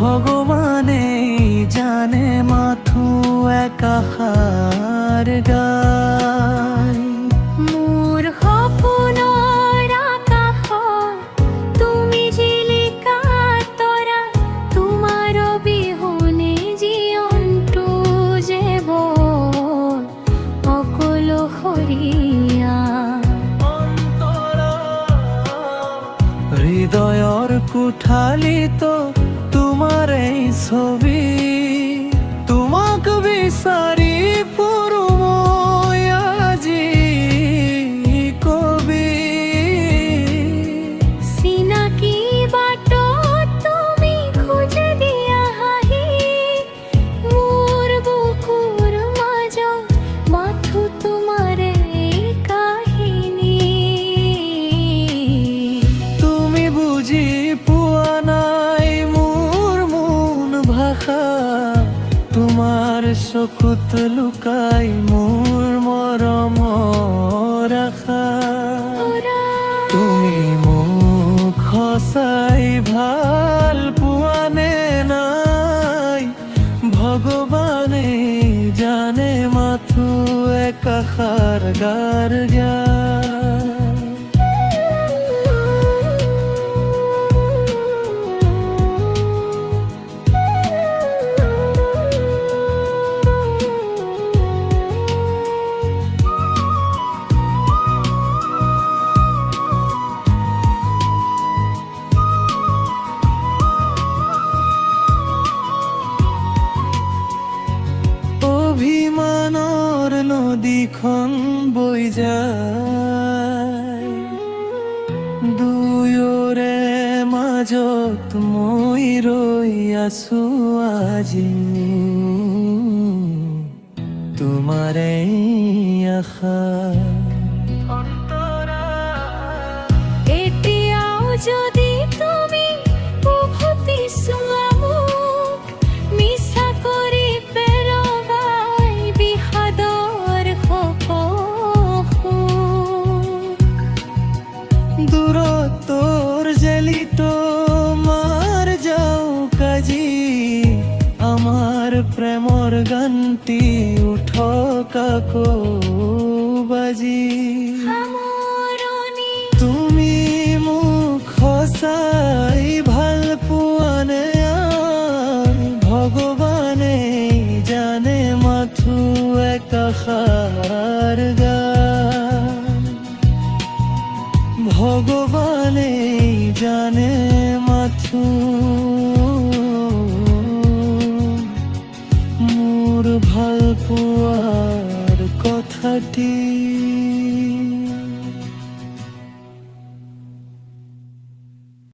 ভগবানে জানে মাথু একাহার গায়। মোর সপোনৰ আকাশত তুমি জিলিকা তৰা, তোমাৰ অবিহনে জীৱনটো যে বৰ অকলশৰীয়া। হৃদয়ৰ কোঠালিত তোমাৰ এই ছবি, তোমাক বিচাৰি ফুৰো মই আজি কবি। চিনাকি বাটত তুমি খোজে দিয়া হাঁহি, মোৰ বুকুৰ মাজত মাথো তোমাৰ এই কাহিনী। তুমি বুজি পোৱা নাই মোৰ মন ভাষা, তোমাৰ চকুত লুকাই মোৰ মৰমৰ আশা। তুমি মোক সঁচাই ভাল পোৱা নে নাই, ভগৱানে জানে মাথো একাষাৰ গাৰ জ্ঞান। অভিমানৰ নদীখন বৈ যায়, দুয়োৰে মাজত মই ৰৈ আছো আজি, তোমাৰে আশা। এতিয়াও যদি তুমি উভতি চোৱা মোক, মিছা কৰি পেলাবাই বিষাদৰ শোক। দূৰত্বৰ জেলিত মাৰ যাও কাজি, আমাৰ প্ৰেমৰ গানটি উঠক আকৌ বাজি। তুমি মোক সঁচাই ভাল পোৱা নে, ভগৱানে জানে মাথো একাষাৰ গান। ভগৱানে জানে মাথো মোৰ ভাল পোৱাৰ কথাটি।